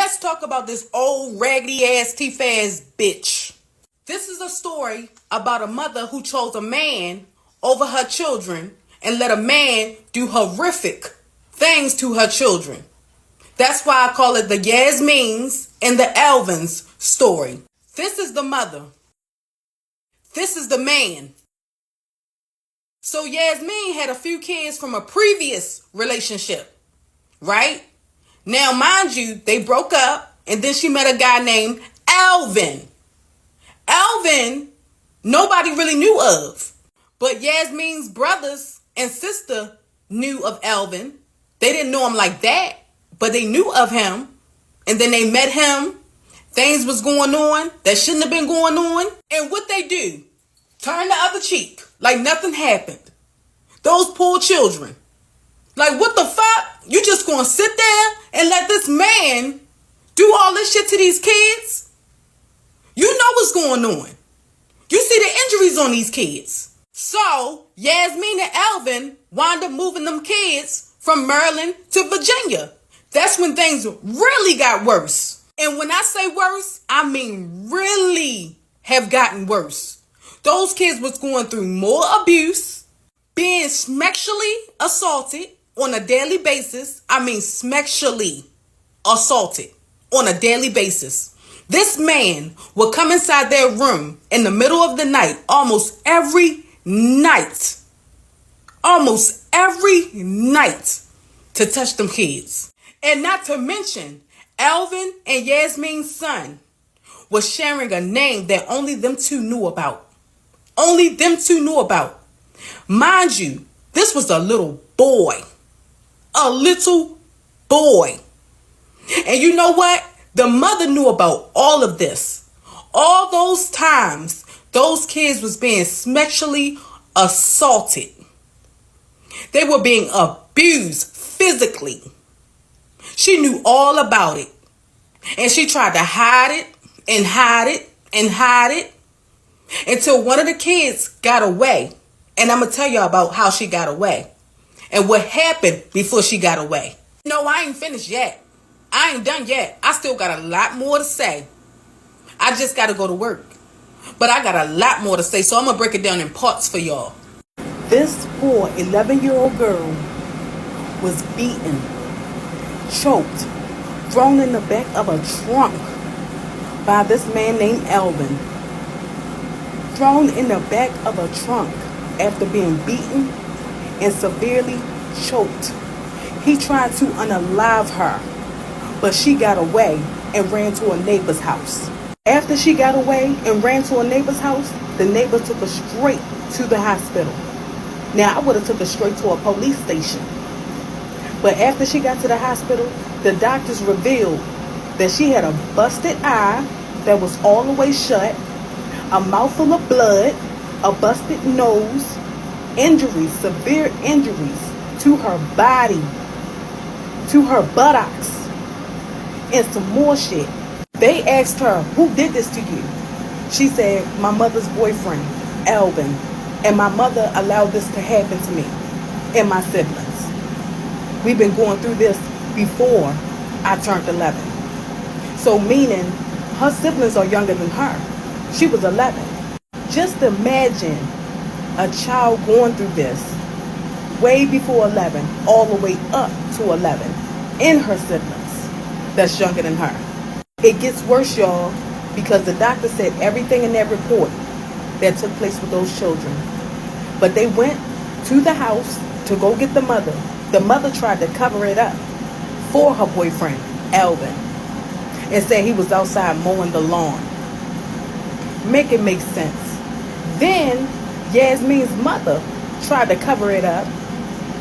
let's talk about this old raggedy ass teeth-ass bitch. This is a story about a mother who chose a man over her children and let a man do horrific things to her children. That's why I call it the Yasmines and the Alvins story. This is the mother. This is the man. So Yasmin had a few kids from a previous relationship, right? Now, mind you, they broke up and then she met a guy named Alvin. Alvin, nobody really knew of. But Yasmin's brothers and sister knew of Alvin. They didn't know him like that, but they knew of him. And then they met him. Things was going on that shouldn't have been going on. And what they do? Turn the other cheek like nothing happened. Those poor children. Like, what the fuck? You just gonna sit there and let this man do all this shit to these kids? You know what's going on. You see the injuries on these kids. So, Yasmin and Alvin wound up moving them kids from Maryland to Virginia. That's when things really got worse. And when I say worse, I mean really have gotten worse. Those kids was going through more abuse, being sexually assaulted on a daily basis. I mean sexually assaulted on a daily basis. This man would come inside their room in the middle of the night almost every night. Almost every night to touch them kids. And not to mention, Alvin and Yasmin's son was sharing a name that only them two knew about. Only them two knew about. Mind you, this was a little boy. A little boy. And you know what? The mother knew about all of this. All those times, those kids was being sexually assaulted. They were being abused physically. She knew all about it. And she tried to hide it and hide it and hide it until one of the kids got away. And I'm going to tell y'all about how she got away and what happened before she got away. No, I ain't finished yet. I ain't done yet. I still got a lot more to say. I just got to go to work. But I got a lot more to say, so I'm going to break it down in parts for y'all. This poor 11-year-old girl was beaten, choked, thrown in the back of a trunk by this man named Alvin. Thrown in the back of a trunk after being beaten and severely choked. He tried to unalive her, but she got away and ran to a neighbor's house. After she got away and ran to a neighbor's house, the neighbor took her straight to the hospital. Now, I would have took her straight to a police station. But after she got to the hospital, the doctors revealed that she had a busted eye that was all the way shut, a mouthful of blood, a busted nose, injuries, severe injuries to her body, to her buttocks, and some more shit. They asked her, who did this to you? She said, my mother's boyfriend, Alvin, and my mother allowed this to happen to me and my siblings. We've been going through this before I turned 11. So meaning her siblings are younger than her. She was 11. Just imagine a child going through this way before 11, all the way up to 11, in her siblings that's younger than her. It gets worse, y'all, because the doctor said everything in that report that took place with those children. But they went to the house to go get the mother. The mother tried to cover it up for her boyfriend, Alvin, and said he was outside mowing the lawn. Make it make sense. Then Yasmin's mother tried to cover it up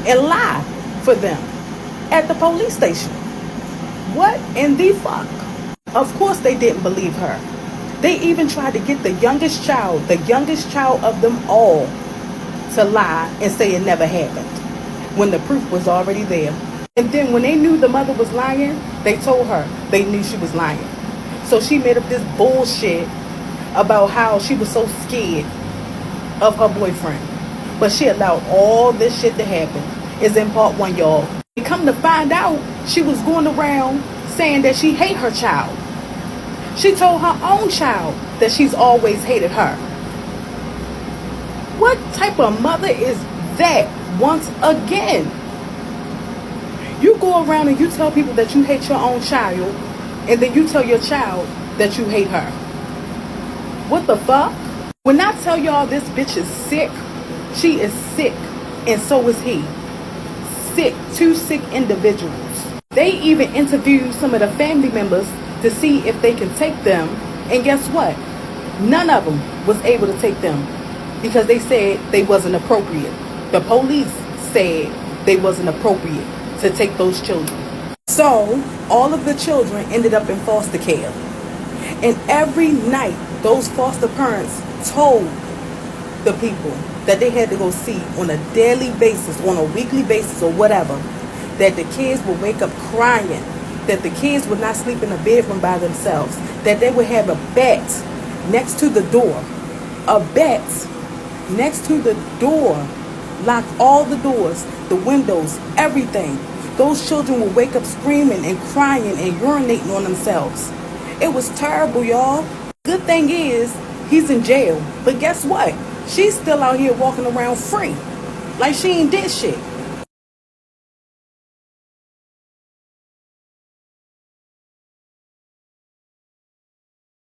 and lie for them at the police station. What in the fuck? Of course they didn't believe her. They even tried to get the youngest child of them all, to lie and say it never happened, when the proof was already there. And then when they knew the mother was lying, they told her they knew she was lying. So she made up this bullshit about how she was so scared of her boyfriend. But she allowed all this shit to happen. It's in part 1, y'all. And come to find out, she was going around saying that she hate her child. She told her own child that she's always hated her. What type of mother is that? Once again, you go around and you tell people that you hate your own child, and then you tell your child that you hate her. What the fuck? When I tell y'all this bitch is sick, she is sick, and so is he. Sick, two sick individuals. They even interviewed some of the family members to see if they can take them, and guess what? None of them was able to take them because they said they wasn't appropriate. The police said they wasn't appropriate to take those children. So all of the children ended up in foster care. And every night, those foster parents told the people that they had to go see on a daily basis, on a weekly basis or whatever, that the kids would wake up crying, that the kids would not sleep in a bedroom by themselves, that they would have a bat next to the door, a bat next to the door, lock all the doors, the windows, everything. Those children would wake up screaming and crying and urinating on themselves. It was terrible, y'all. Good thing is, he's in jail. But guess what? She's still out here walking around free. Like she ain't did shit.